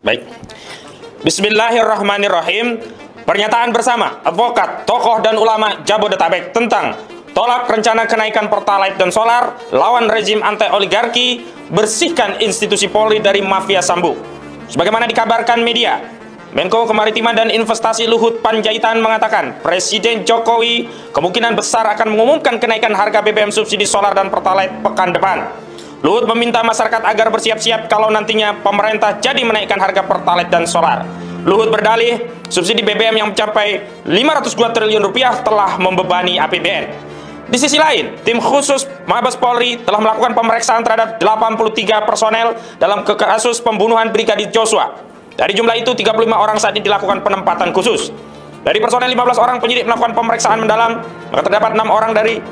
Baik. Bismillahirrahmanirrahim. Pernyataan bersama advokat, tokoh dan ulama Jabodetabek tentang tolak rencana kenaikan Pertalite dan solar, lawan rezim anti-oligarki, bersihkan institusi Polri dari mafia Sambu. Sebagaimana dikabarkan media, Menko Kemaritiman dan Investasi Luhut Panjaitan mengatakan Presiden Jokowi kemungkinan besar akan mengumumkan kenaikan harga BBM subsidi solar dan Pertalite pekan depan. Luhut meminta masyarakat agar bersiap-siap kalau nantinya pemerintah jadi menaikkan harga Pertalite dan solar. Luhut berdalih, subsidi BBM yang mencapai 502 triliun rupiah telah membebani APBN. Di sisi lain, tim khusus Mabes Polri telah melakukan pemeriksaan terhadap 83 personel dalam kasus pembunuhan Brigadir Joshua. Dari jumlah itu, 35 orang saat ini dilakukan penempatan khusus. Dari personel 15 orang penyidik melakukan pemeriksaan mendalam, maka terdapat 6 orang dari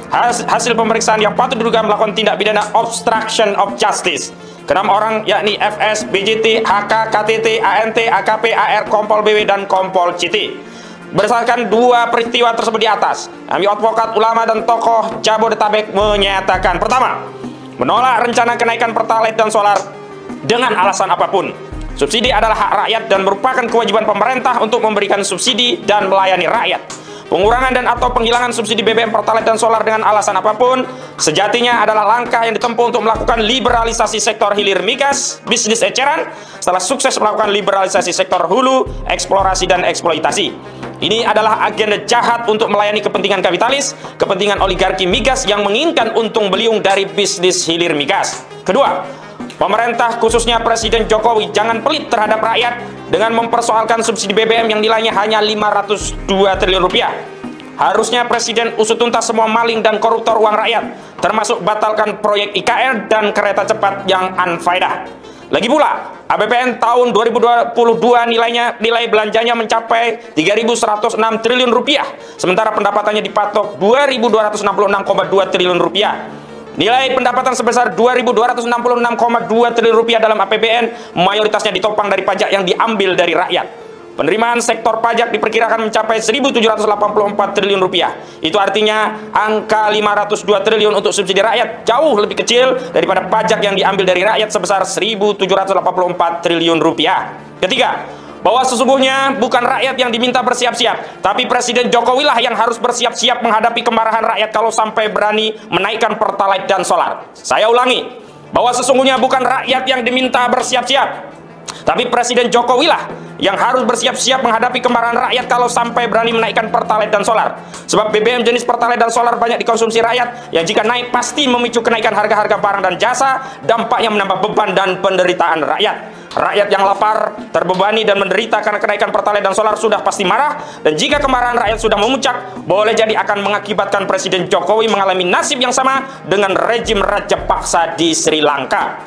hasil pemeriksaan yang patut diduga melakukan tindak pidana obstruction of justice. Ke-6 orang yakni FS, BJT, HK, KTT, ANT, AKP, AR, Kompol BW, dan Kompol CT. Berdasarkan dua peristiwa tersebut di atas, kami advokat, ulama, dan tokoh Jabodetabek menyatakan: pertama, menolak rencana kenaikan Pertalite dan solar dengan alasan apapun. Subsidi adalah hak rakyat dan merupakan kewajiban pemerintah untuk memberikan subsidi dan melayani rakyat. Pengurangan dan atau penghilangan subsidi BBM, Pertalite, dan solar dengan alasan apapun sejatinya adalah langkah yang ditempuh untuk melakukan liberalisasi sektor hilir migas, bisnis eceran, setelah sukses melakukan liberalisasi sektor hulu, eksplorasi, dan eksploitasi. Ini adalah agenda jahat untuk melayani kepentingan kapitalis, kepentingan oligarki migas yang menginginkan untung beliung dari bisnis hilir migas. Kedua, pemerintah khususnya Presiden Jokowi jangan pelit terhadap rakyat dengan mempersoalkan subsidi BBM yang nilainya hanya 502 triliun rupiah. Harusnya Presiden usut tuntas semua maling dan koruptor uang rakyat, termasuk batalkan proyek IKN dan kereta cepat yang unfaedah. Lagi pula, APBN tahun 2022 nilai belanjanya mencapai 3.106 triliun rupiah, sementara pendapatannya dipatok 2.266,2 triliun rupiah. Nilai pendapatan sebesar 2.266,2 triliun rupiah dalam APBN mayoritasnya ditopang dari pajak yang diambil dari rakyat. Penerimaan sektor pajak diperkirakan mencapai 1.784 triliun rupiah. Itu artinya angka 502 triliun untuk subsidi rakyat jauh lebih kecil daripada pajak yang diambil dari rakyat sebesar 1.784 triliun rupiah. Ketiga, bahwa sesungguhnya bukan rakyat yang diminta bersiap-siap, tapi Presiden Jokowi lah yang harus bersiap-siap menghadapi kemarahan rakyat kalau sampai berani menaikkan Pertalite dan solar. Saya ulangi, bahwa sesungguhnya bukan rakyat yang diminta bersiap-siap, tapi Presiden Jokowi lah yang harus bersiap-siap menghadapi kemarahan rakyat kalau sampai berani menaikkan Pertalite dan solar. Sebab BBM jenis Pertalite dan solar banyak dikonsumsi rakyat, yang jika naik pasti memicu kenaikan harga-harga barang dan jasa, dampaknya menambah beban dan penderitaan rakyat. Rakyat yang lapar, terbebani, dan menderita karena kenaikan Pertalite dan solar sudah pasti marah, dan jika kemarahan rakyat sudah memuncak, boleh jadi akan mengakibatkan Presiden Jokowi mengalami nasib yang sama dengan rejim Raja Paksa di Sri Lanka.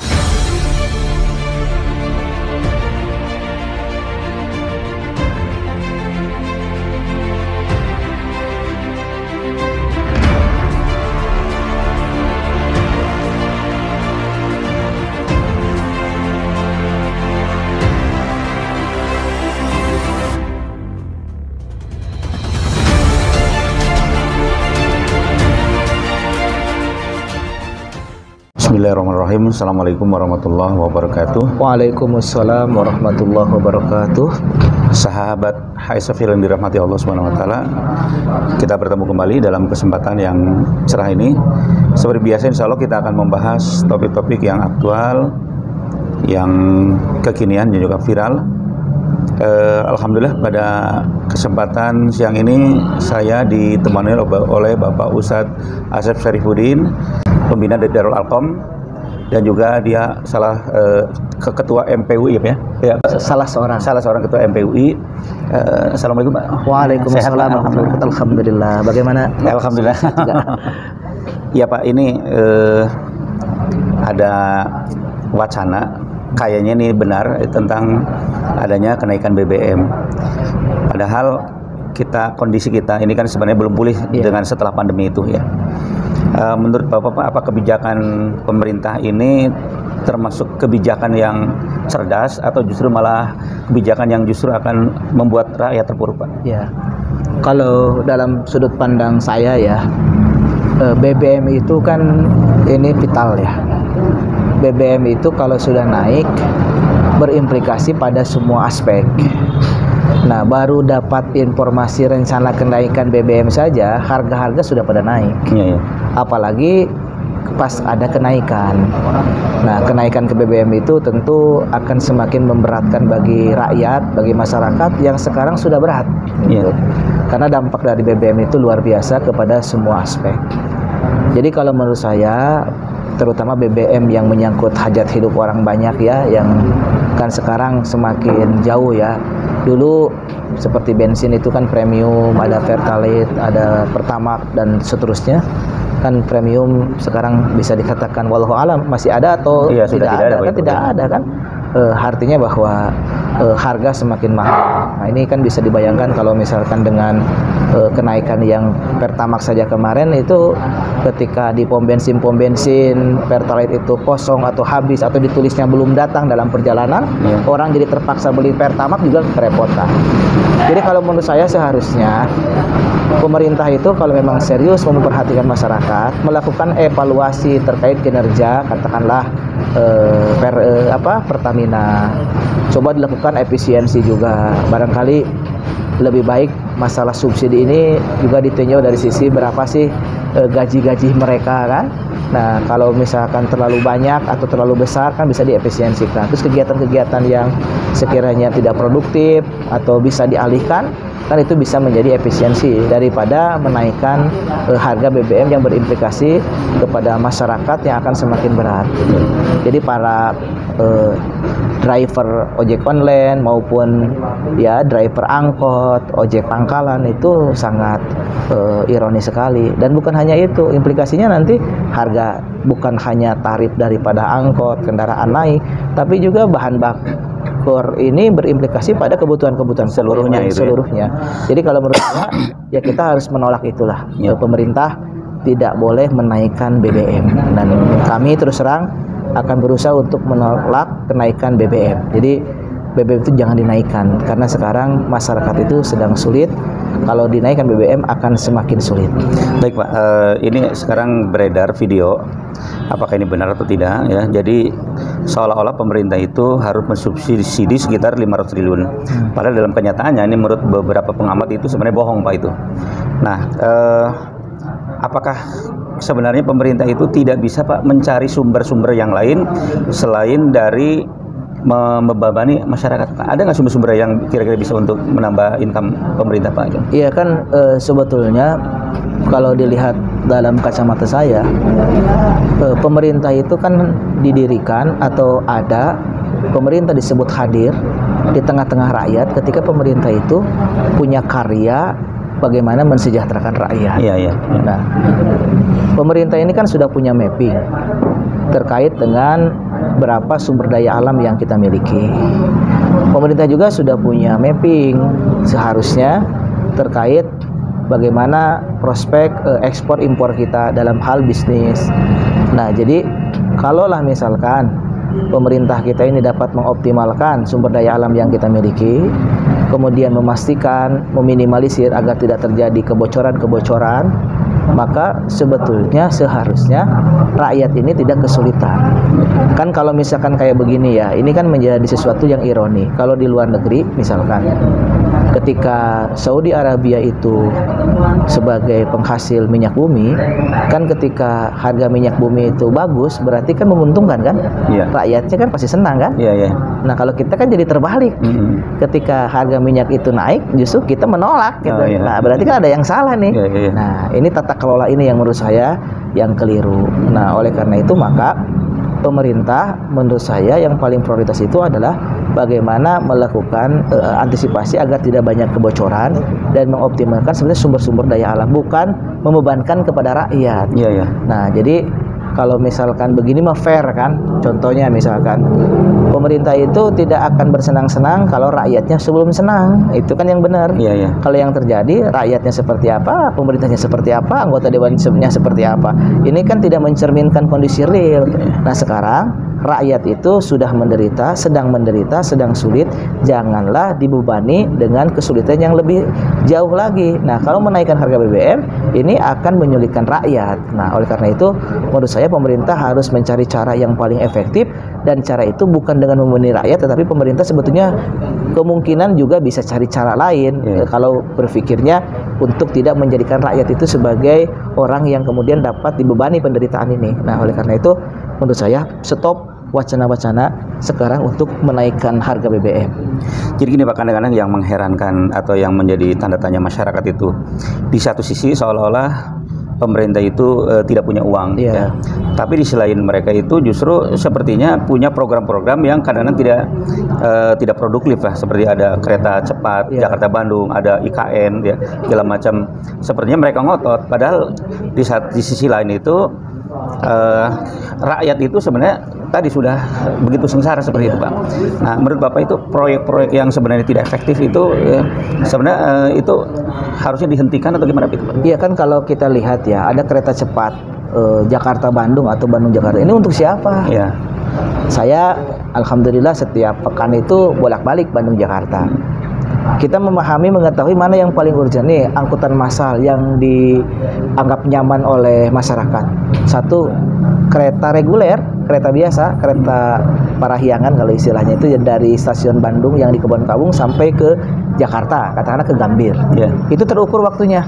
Bismillahirrahmanirrahim. Assalamualaikum warahmatullahi wabarakatuh. Waalaikumsalam warahmatullahi wabarakatuh. Sahabat Haisafil yang dirahmati Allah Subhanahu wa taala, kita bertemu kembali dalam kesempatan yang cerah ini. Seperti biasa, insya Allah kita akan membahas topik-topik yang aktual, yang kekinian dan juga viral. Alhamdulillah pada kesempatan siang ini saya ditemani oleh Bapak Ustadz Asep Syarifuddin, pembina dari Darul Alqom, dan juga dia salah ketua MPUI ya, ya? Salah seorang ketua MPUI. Assalamualaikum Pak. Waalaikumsalam. Alhamdulillah. Bagaimana? Alhamdulillah. Ya Pak, ini ada wacana kayaknya ini benar tentang adanya kenaikan BBM. Padahal kondisi kita ini kan sebenarnya belum pulih dengan setelah pandemi itu ya. Menurut Bapak, apa kebijakan pemerintah ini termasuk kebijakan yang cerdas atau justru malah kebijakan yang justru akan membuat rakyat terpuruk, Pak? Ya, kalau dalam sudut pandang saya ya, BBM itu kan ini vital ya. BBM itu kalau sudah naik berimplikasi pada semua aspek. Nah, baru dapat informasi rencana kenaikan BBM saja, harga-harga sudah pada naik. Iya, iya. Apalagi pas ada kenaikan. Nah, kenaikan ke BBM itu tentu akan semakin memberatkan bagi rakyat, bagi masyarakat yang sekarang sudah berat. Gitu. Iya. Karena dampak dari BBM itu luar biasa kepada semua aspek. Jadi kalau menurut saya, terutama BBM yang menyangkut hajat hidup orang banyak ya, yang kan sekarang semakin jauh ya. Dulu seperti bensin itu kan premium, ada Pertalite, ada Pertamax dan seterusnya. Kan premium sekarang bisa dikatakan wallahu alam masih ada atau Iya, sudah tidak ada, kan Pak. tidak ada kan. Artinya bahwa harga semakin mahal. Nah, ini kan bisa dibayangkan kalau misalkan dengan kenaikan yang Pertamax saja kemarin itu, ketika di pom bensin Pertalite itu kosong atau habis atau ditulisnya belum datang dalam perjalanan, orang jadi terpaksa beli Pertamax juga kerepotan. Jadi kalau menurut saya seharusnya pemerintah itu kalau memang serius memperhatikan masyarakat, melakukan evaluasi terkait kinerja, katakanlah Pertamina, coba dilakukan efisiensi juga. Barangkali lebih baik masalah subsidi ini juga ditinjau dari sisi berapa sih gaji-gaji mereka kan. Nah, kalau misalkan terlalu banyak atau terlalu besar kan bisa diefisiensikan. Terus kegiatan-kegiatan yang sekiranya tidak produktif atau bisa dialihkan, kan itu bisa menjadi efisiensi daripada menaikkan harga BBM yang berimplikasi kepada masyarakat yang akan semakin berat. Jadi para driver ojek online maupun ya driver angkot, ojek pangkalan itu sangat ironis sekali. Dan bukan hanya itu, implikasinya nanti harga bukan hanya tarif daripada angkot, kendaraan naik, tapi juga bahan bakar ini berimplikasi pada kebutuhan-kebutuhan Seluruhnya itu, seluruhnya. Jadi kalau menurut saya ya kita harus menolak itulah. Pemerintah tidak boleh menaikkan BBM, dan kami terus terang akan berusaha untuk menolak kenaikan BBM. Jadi BBM itu jangan dinaikkan karena sekarang masyarakat itu sedang sulit. Kalau dinaikkan BBM akan semakin sulit. Baik Pak, ini sekarang beredar video, apakah ini benar atau tidak ya. Jadi seolah-olah pemerintah itu harus mensubsidi sekitar 500 triliun. Padahal dalam kenyataannya ini menurut beberapa pengamat itu sebenarnya bohong Pak itu. Nah, apakah sebenarnya pemerintah itu tidak bisa Pak mencari sumber-sumber yang lain selain dari membebani masyarakat? Ada nggak sumber-sumber yang kira-kira bisa untuk menambah income pemerintah Pak? Iya kan, sebetulnya kalau dilihat dalam kacamata saya, pemerintah itu kan didirikan atau ada, pemerintah disebut hadir di tengah-tengah rakyat ketika pemerintah itu punya karya bagaimana mensejahterakan rakyat. Iya. Nah, pemerintah ini kan sudah punya mapping terkait dengan berapa sumber daya alam yang kita miliki. Pemerintah juga sudah punya mapping seharusnya terkait bagaimana prospek ekspor impor kita dalam hal bisnis. Nah, jadi kalaulah misalkan pemerintah kita ini dapat mengoptimalkan sumber daya alam yang kita miliki, kemudian memastikan, meminimalisir agar tidak terjadi kebocoran-kebocoran, maka sebetulnya seharusnya rakyat ini tidak kesulitan. Kan kalau misalkan kayak begini ya, ini kan menjadi sesuatu yang ironi. Kalau di luar negeri misalkan, ketika Saudi Arabia itu sebagai penghasil minyak bumi, kan ketika harga minyak bumi itu bagus, berarti kan menguntungkan kan? Iya. Rakyatnya kan pasti senang kan? Iya. Nah, kalau kita kan jadi terbalik. Ketika harga minyak itu naik, justru kita menolak gitu. Iya. Nah, berarti kan ada yang salah nih. Iya. Nah, ini tata kelola ini yang menurut saya yang keliru. Nah, oleh karena itu maka pemerintah menurut saya yang paling prioritas itu adalah bagaimana melakukan antisipasi agar tidak banyak kebocoran dan mengoptimalkan sebenarnya sumber-sumber daya alam, bukan membebankan kepada rakyat. Iya. Nah, jadi kalau misalkan begini mah fair kan. Contohnya misalkan pemerintah itu tidak akan bersenang-senang kalau rakyatnya sebelum senang. Itu kan yang benar. Iya. Kalau yang terjadi rakyatnya seperti apa, pemerintahnya seperti apa, anggota dewannya seperti apa. Ini kan tidak mencerminkan kondisi real. Nah, sekarang rakyat itu sudah menderita, sedang sulit, janganlah dibebani dengan kesulitan yang lebih jauh lagi. Nah, kalau menaikkan harga BBM ini akan menyulitkan rakyat. Nah, oleh karena itu menurut saya pemerintah harus mencari cara yang paling efektif, dan cara itu bukan dengan membebani rakyat, tetapi pemerintah sebetulnya kemungkinan juga bisa cari cara lain kalau berpikirnya untuk tidak menjadikan rakyat itu sebagai orang yang kemudian dapat dibebani penderitaan ini. Nah, oleh karena itu menurut saya stop wacana-wacana sekarang untuk menaikkan harga BBM. Jadi gini Pak, kadang-kadang yang mengherankan atau yang menjadi tanda tanya masyarakat itu, di satu sisi seolah-olah pemerintah itu tidak punya uang, ya. Tapi di selain mereka itu justru sepertinya punya program-program yang kadang-kadang tidak produktif lah, seperti ada kereta cepat Jakarta Bandung, ada IKN, ya, segala macam. Sepertinya mereka ngotot, padahal di sisi lain itu rakyat itu sebenarnya tadi sudah begitu sengsara seperti itu Pak. Nah, menurut Bapak itu proyek-proyek yang sebenarnya tidak efektif itu sebenarnya itu harusnya dihentikan atau gimana Pak? Iya kan, kalau kita lihat ya, ada kereta cepat Jakarta Bandung atau Bandung Jakarta, ini untuk siapa? Iya. Saya alhamdulillah setiap pekan itu bolak-balik Bandung Jakarta. Kita memahami, mengetahui mana yang paling urgent nih, angkutan massal yang dianggap nyaman oleh masyarakat. Satu, kereta reguler, kereta biasa, kereta parahyangan kalau istilahnya itu, dari stasiun Bandung yang di Kebon Kawung sampai ke Jakarta, katakanlah ke Gambir. Itu terukur waktunya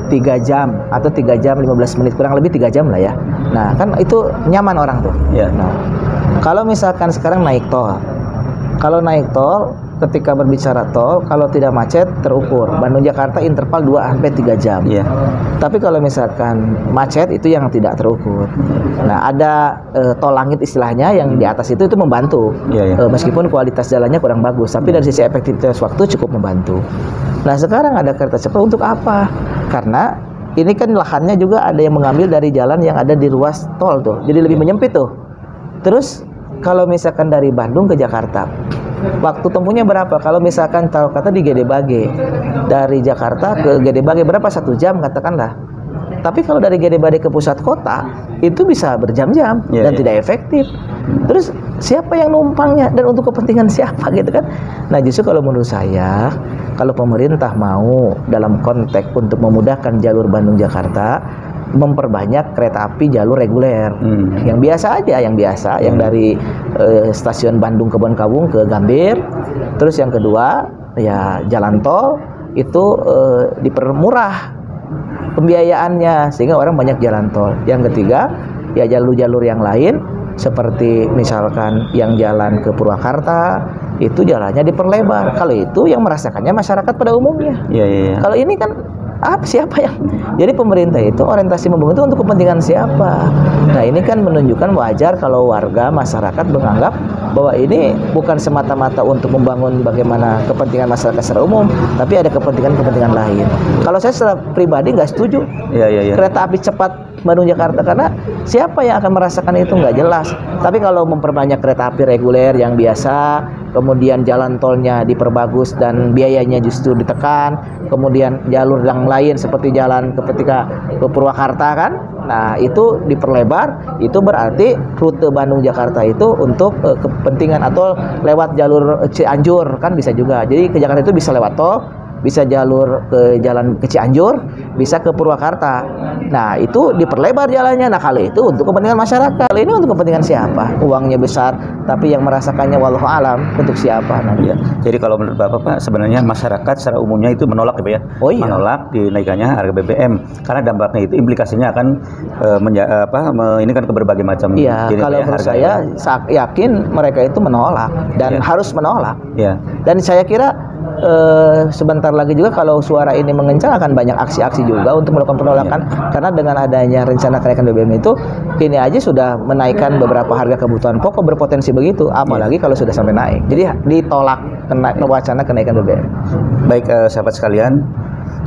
3 jam atau 3 jam 15 menit, kurang lebih 3 jam lah ya. Nah, kan itu nyaman orang tuh. Nah, kalau misalkan sekarang naik tol, kalau naik tol, ketika berbicara tol, kalau tidak macet terukur Bandung Jakarta interval 2-3 jam. Tapi kalau misalkan macet itu yang tidak terukur. Nah, ada tol langit istilahnya yang di atas itu membantu. Meskipun kualitas jalannya kurang bagus, tapi dari sisi efektivitas waktu cukup membantu. Nah, sekarang ada kereta cepat untuk apa? Karena ini kan lahannya juga ada yang mengambil dari jalan yang ada di ruas tol tuh. Jadi lebih menyempit tuh. Terus kalau misalkan dari Bandung ke Jakarta, waktu tempuhnya berapa? Kalau misalkan taruh kata di Gede Bage, dari Jakarta ke Gede Bage berapa? 1 jam katakanlah. Tapi kalau dari Gede Bage ke pusat kota itu bisa berjam-jam dan tidak efektif. Terus siapa yang numpangnya dan untuk kepentingan siapa gitu kan? Nah, justru kalau menurut saya, kalau pemerintah mau dalam konteks untuk memudahkan jalur Bandung Jakarta, memperbanyak kereta api jalur reguler yang biasa aja, yang dari stasiun Bandung Kebon Kawung ke Gambir. Terus yang kedua ya, jalan tol itu dipermurah pembiayaannya sehingga orang banyak jalan tol. Yang ketiga ya, jalur-jalur yang lain seperti misalkan yang jalan ke Purwakarta itu jalannya diperlebar. Kalau itu yang merasakannya masyarakat pada umumnya. Kalau ini kan siapa yang jadi pemerintah itu orientasi membangun itu untuk kepentingan siapa? Nah, ini kan menunjukkan wajar kalau warga masyarakat menganggap bahwa ini bukan semata-mata untuk membangun bagaimana kepentingan masyarakat secara umum, tapi ada kepentingan-kepentingan lain. Kalau saya secara pribadi nggak setuju kereta api cepat Bandung Jakarta, karena siapa yang akan merasakan itu nggak jelas. Tapi kalau memperbanyak kereta api reguler yang biasa, kemudian jalan tolnya diperbagus dan biayanya justru ditekan, kemudian jalur yang lain seperti jalan ketika ke Purwakarta kan, nah itu diperlebar, itu berarti rute Bandung Jakarta itu untuk kepentingan atau lewat jalur Cianjur kan bisa juga. Jadi ke Jakarta itu bisa lewat tol, bisa jalur ke jalan ke Cianjur, bisa ke Purwakarta. Nah, itu diperlebar jalannya. Nah, kalau itu untuk kepentingan masyarakat. Kalau ini untuk kepentingan siapa? Uangnya besar, tapi yang merasakannya wallahu alam untuk siapa? Nah, jadi kalau menurut Bapak Pak, sebenarnya masyarakat secara umumnya itu menolak ya Pak ya? Menolak dinaikannya harga BBM karena dampaknya itu implikasinya akan ini kan ke berbagai macam. Kalau menurut saya yakin mereka itu menolak dan harus menolak. Dan saya kira sebentar lagi juga kalau suara ini mengencang akan banyak aksi-aksi juga untuk melakukan penolakan, karena dengan adanya rencana kenaikan BBM itu ini aja sudah menaikkan beberapa harga kebutuhan pokok berpotensi begitu, apalagi kalau sudah sampai naik. Jadi ditolak wacana kenaikan BBM. Baik sahabat sekalian,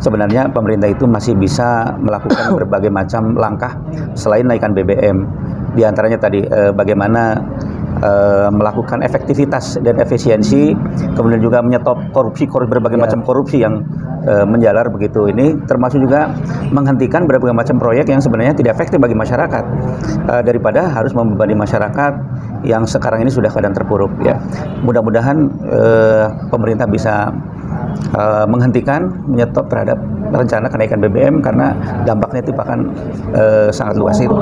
sebenarnya pemerintah itu masih bisa melakukan berbagai macam langkah selain naikkan BBM. Di antaranya tadi bagaimana melakukan efektivitas dan efisiensi, kemudian juga menyetop berbagai macam korupsi yang menjalar begitu. Ini termasuk juga menghentikan berbagai macam proyek yang sebenarnya tidak efektif bagi masyarakat, daripada harus membebani masyarakat yang sekarang ini sudah keadaan terpuruk ya. Mudah-mudahan pemerintah bisa menghentikan, menyetop terhadap rencana kenaikan BBM karena dampaknya itu akan sangat luas itu.